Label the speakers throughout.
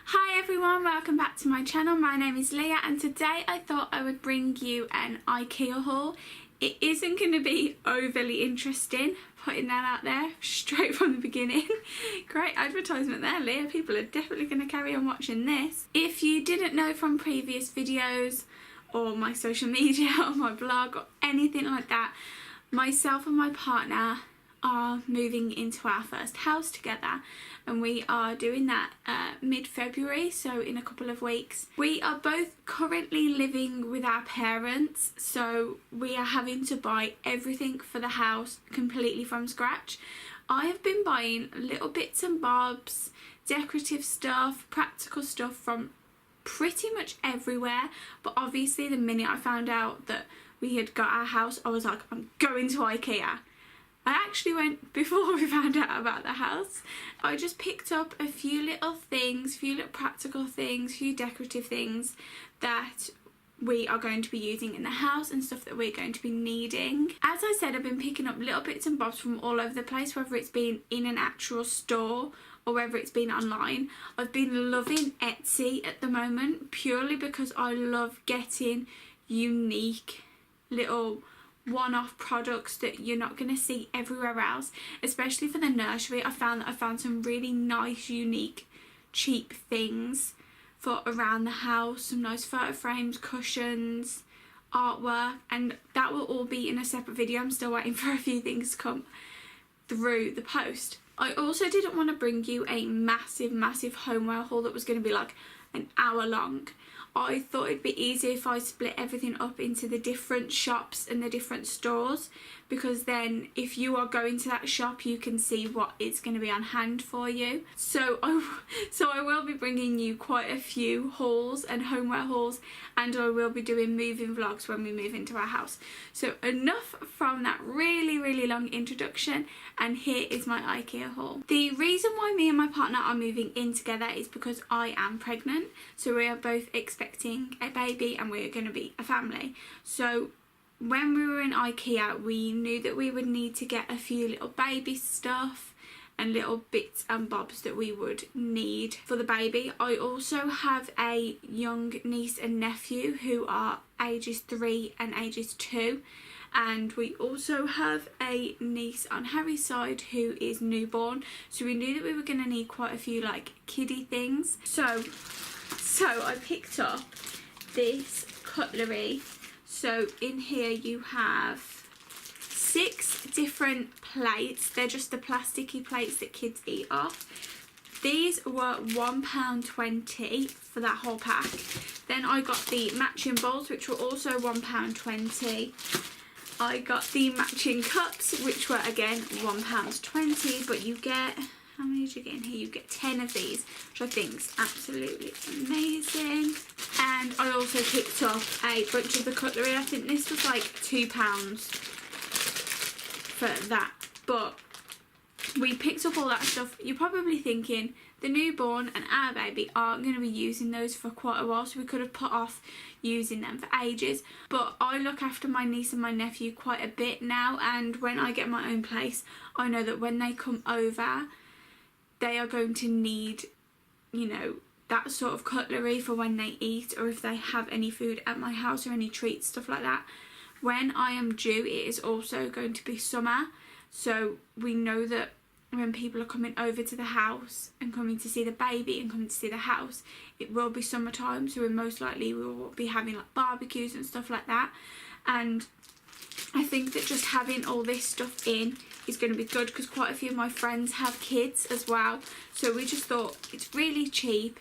Speaker 1: Hi everyone, welcome back to my channel. My name is Leah and today I thought I would bring you an Ikea haul. It isn't going to be overly interesting, putting that out there straight from the beginning. Great advertisement there, Leah. People are definitely going to carry on watching this. If you didn't know from previous videos or my social media or my blog or anything like that, myself and my partner are moving into our first house together, and we are doing that mid-February, so in a couple of weeks. We are both currently living with our parents, so we are having to buy everything for the house completely from scratch. I have been buying little bits and bobs, decorative stuff, practical stuff from pretty much everywhere, but obviously the minute I found out that we had got our house, I was like, I'm going to Ikea. I actually went before we found out about the house. I just picked up a few little things, a few little practical things, a few decorative things that we are going to be using in the house and stuff that we're going to be needing. As I said, I've been picking up little bits and bobs from all over the place, whether it's been in an actual store or whether it's been online. I've been loving Etsy at the moment purely because I love getting unique little one-off products that you're not going to see everywhere else, especially for the nursery. I found some really nice, unique, cheap things for around the house, some nice photo frames, cushions, artwork, and that will all be in a separate video. I'm still waiting for a few things to come through the post. I also didn't want to bring you a massive homeware haul that was going to be like an hour long. I thought it'd be easier if I split everything up into the different shops and the different stores, because then if you are going to that shop you can see what is going to be on hand for you. So I will be bringing you quite a few hauls and homeware hauls, and I will be doing moving vlogs when we move into our house. So enough from that really long introduction, and here is my Ikea haul. The reason why me and my partner are moving in together is because I am pregnant, so we are both expecting a baby and we're going to be a family. So when we were in Ikea, we knew that we would need to get a few little baby stuff and little bits and bobs that we would need for the baby. I also have a young niece and nephew who are ages 3 and ages 2, and we also have a niece on Harry's side who is newborn, so we knew that we were going to need quite a few like kiddie things. So I picked up this cutlery. So in here you have 6 different plates. They're just the plasticky plates that kids eat off. These were £1.20 for that whole pack. Then I got the matching bowls, which were also £1.20. I got the matching cups, which were again £1.20, but you get, how many did you get in here? You get 10 of these, which I think is absolutely amazing. And I also picked up a bunch of the cutlery. I think this was like £2 for that, but we picked up all that stuff. You're probably thinking the newborn and our baby aren't going to be using those for quite a while, so we could have put off using them for ages. But I look after my niece and my nephew quite a bit now, and when I get my own place, I know that when they come over, they are going to need, you know, that sort of cutlery for when they eat, or if they have any food at my house or any treats, stuff like that. When I am due, it is also going to be summer, so we know that when people are coming over to the house and coming to see the baby and coming to see the house, it will be summertime, so we most likely will be having like barbecues and stuff like that. And I think that just having all this stuff in is going to be good, because quite a few of my friends have kids as well, so we just thought it's really cheap,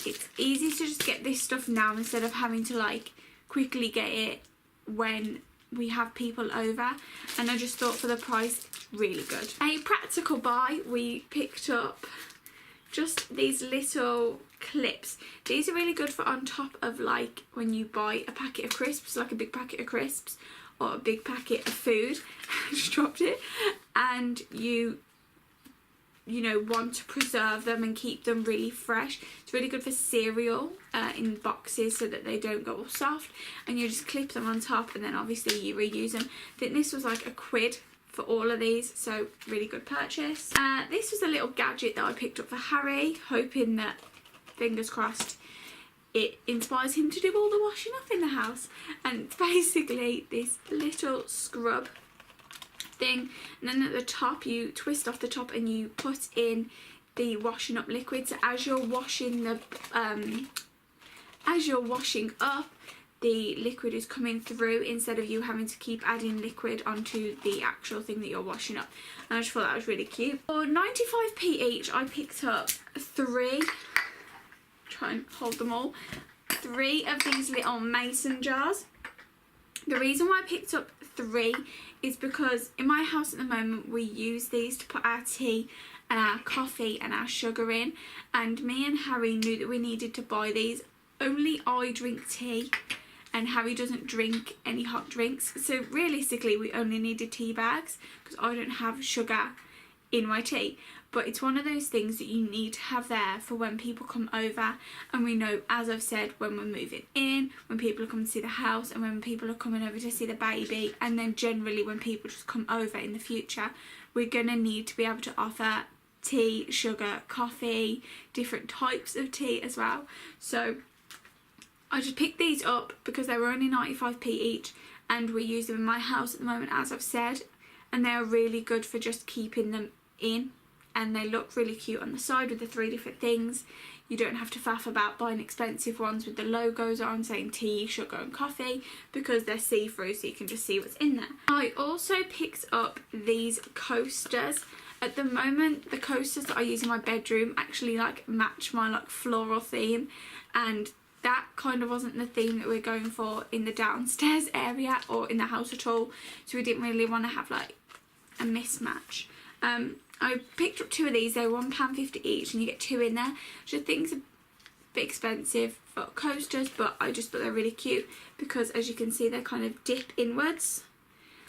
Speaker 1: it's easy to just get this stuff now instead of having to like quickly get it when we have people over, and I just thought for the price it's really good. A practical buy, we picked up just these little clips. These are really good for on top of like when you buy a packet of crisps, like a big packet of crisps or a big packet of food. I just dropped it, and you know, want to preserve them and keep them really fresh. It's really good for cereal in boxes so that they don't go all soft, and you just clip them on top and then obviously you reuse them. I think this was like £1 for all of these, so really good purchase. This was a little gadget that I picked up for Harry, hoping that fingers crossed, it inspires him to do all the washing up in the house. And it's basically this little scrub thing, and then at the top you twist off the top and you put in the washing up liquid. So as you're washing up, the liquid is coming through instead of you having to keep adding liquid onto the actual thing that you're washing up. And I just thought that was really cute. For 95p each, I picked up 3, try and hold them all, 3 of these little mason jars. The reason why I picked up 3 is because in my house at the moment we use these to put our tea and our coffee and our sugar in, and me and Harry knew that we needed to buy these. Only I drink tea and Harry doesn't drink any hot drinks, so realistically we only needed tea bags because I don't have sugar in my tea. But it's one of those things that you need to have there for when people come over, and we know, as I've said, when we're moving in, when people are coming to see the house, and when people are coming over to see the baby, and then generally when people just come over in the future, we're going to need to be able to offer tea, sugar, coffee, different types of tea as well. So I just picked these up because they were only 95p each, and we use them in my house at the moment, as I've said, and they're really good for just keeping them in, and they look really cute on the side with the 3 different things. You don't have to faff about buying expensive ones with the logos on saying tea, sugar and coffee, because they're see-through, so you can just see what's in there. I also picked up these coasters. At the moment, the coasters that I use in my bedroom actually like match my like floral theme, and that kind of wasn't the theme that we're going for in the downstairs area or in the house at all, so we didn't really want to have like a mismatch. I picked up 2 of these. They're £1.50 each, and you get 2 in there, which I think is a bit expensive for coasters, but I just thought they're really cute because, as you can see, they kind of dip inwards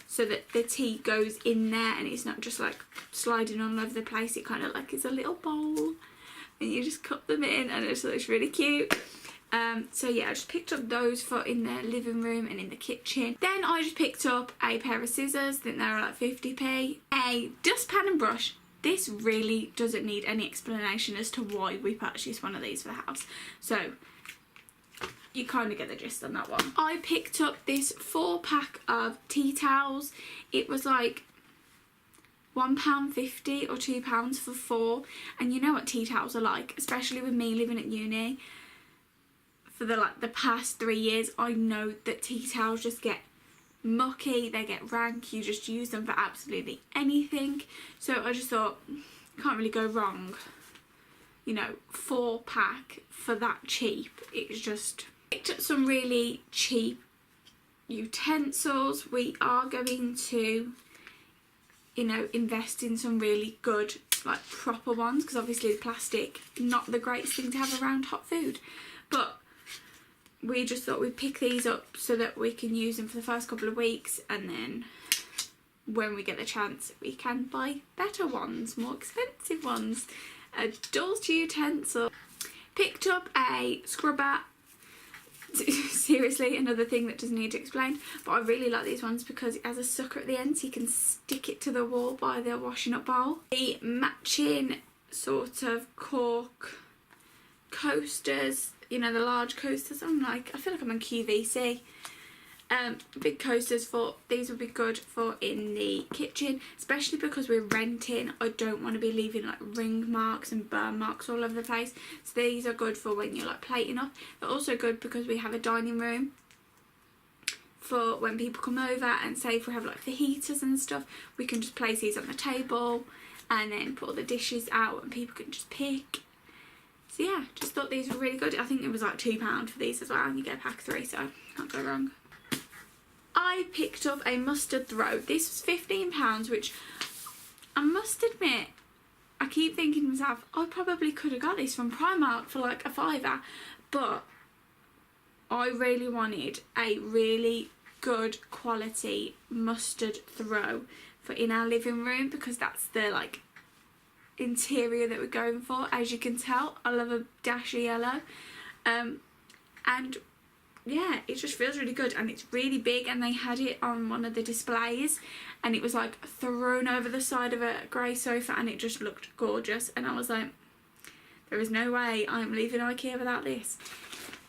Speaker 1: so that the tea goes in there and it's not just like sliding all over the place. It kind of like is a little bowl and you just cup them in, and it just looks really cute. So yeah, I just picked up those for in the living room and in the kitchen. Then I just picked up a pair of scissors. I think they were like 50p. A dustpan and brush. This really doesn't need any explanation as to why we purchased one of these for the house, so you kind of get the gist on that one. I picked up this 4-pack of tea towels. It was like £1.50 or £2 for 4, and you know what tea towels are like, especially with me living at uni. For the past 3 years, I know that tea towels just get mucky, they get rank, you just use them for absolutely anything. So I just thought, you can't really go wrong. You know, 4-pack for that cheap. It's just... Picked up some really cheap utensils. We are going to, you know, invest in some really good, like, proper ones, because obviously the plastic, not the greatest thing to have around hot food. But we just thought we'd pick these up so that we can use them for the first couple of weeks, and then when we get the chance we can buy better ones, more expensive ones. Adult utensil. Picked up a scrubber. Seriously, another thing that doesn't need to explain, but I really like these ones because it has a sucker at the end so you can stick it to the wall by the washing up bowl. The matching sort of cork coasters, you know, the large coasters. I feel like I'm on QVC. Big coasters, for these would be good for in the kitchen, especially because we're renting. I don't want to be leaving like ring marks and burn marks all over the place, so these are good for when you're like plating up. They're also good because we have a dining room for when people come over, and say if we have like fajitas and stuff, we can just place these on the table and then put all the dishes out and people can just pick. So yeah, just thought these were really good. I think it was like £2 for these as well, and you get a pack of 3, so can't go wrong. I picked up a mustard throw. This was £15, which I must admit, I keep thinking to myself, I probably could have got this from Primark for like a £5, but I really wanted a really good quality mustard throw for in our living room, because that's the like interior that we're going for. As you can tell, I love a dash of yellow, and yeah, it just feels really good, and it's really big, and they had it on one of the displays and it was like thrown over the side of a grey sofa and it just looked gorgeous, and I was like, There is no way I'm leaving Ikea without this.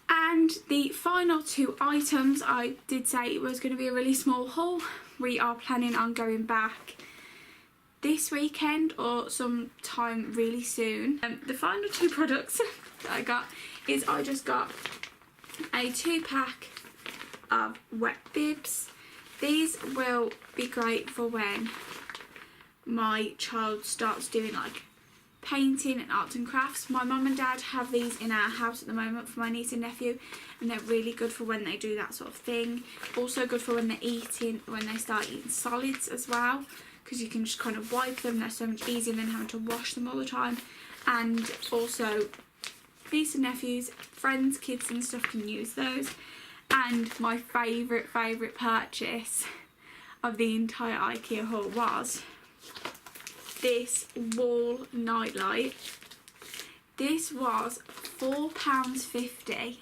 Speaker 1: And the final two items, I did say it was going to be a really small haul. We are planning on going back this weekend or sometime really soon. The final two products that I got is I just got a 2-pack of wet bibs. These will be great for when my child starts doing like painting and arts and crafts. My mum and dad have these in our house at the moment for my niece and nephew, and they're really good for when they do that sort of thing. Also good for when they're eating, when they start eating solids as well, because you can just kind of wipe them. They're so much easier than having to wash them all the time. And also niece and nephews, friends, kids and stuff can use those. And my favourite purchase of the entire Ikea haul was this wall nightlight. This was £4.50.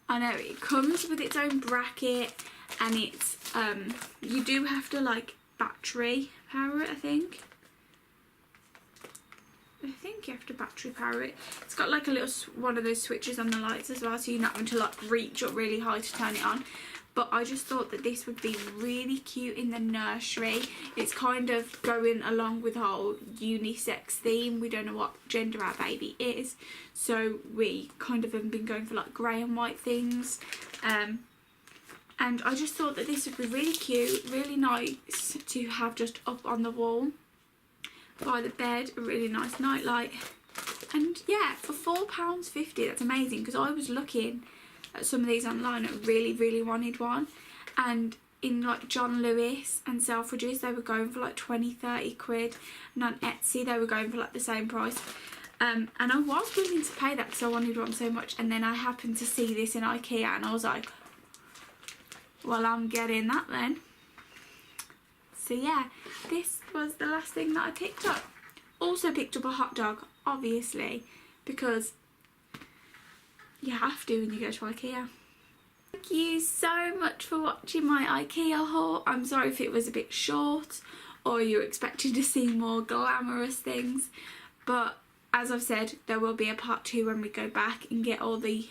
Speaker 1: I know it comes with its own bracket, and it's you do have to like battery power it. I think you have to battery power it. It's got like a little one of those switches on the lights as well, so you're not having to like reach up really high to turn it on. But I just thought that this would be really cute in the nursery. It's kind of going along with the whole unisex theme. We don't know what gender our baby is, so we kind of have been going for like grey and white things. And I just thought that this would be really cute, really nice to have just up on the wall by the bed. A really nice nightlight. And yeah, for £4.50, that's amazing, because I was looking at some of these online and really wanted one, and in like John Lewis and Selfridges they were going for like 20-30 quid, and on Etsy they were going for like the same price. And I was willing to pay that because I wanted one so much, and then I happened to see this in Ikea and I was like, well, I'm getting that then. So yeah, this was the last thing that I picked up. Also picked up a hot dog, obviously, because you have to when you go to Ikea. Thank you so much for watching my Ikea haul. I'm sorry if it was a bit short or you're expecting to see more glamorous things, but as I've said, there will be a part 2 when we go back and get all the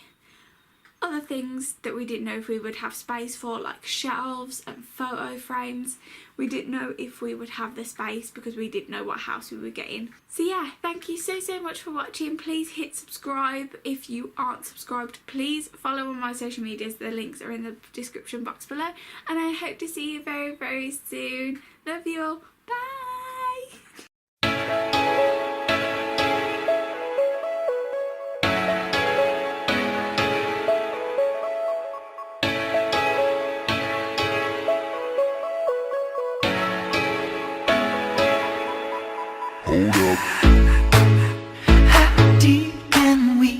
Speaker 1: other things that we didn't know if we would have space for, like shelves and photo frames. We didn't know if we would have the space because we didn't know what house we were getting. So yeah, thank you so much for watching. Please hit subscribe if you aren't subscribed. Please follow on my social medias. The links are in the description box below, and I hope to see you very soon. Love you all. Bye.
Speaker 2: Hold up.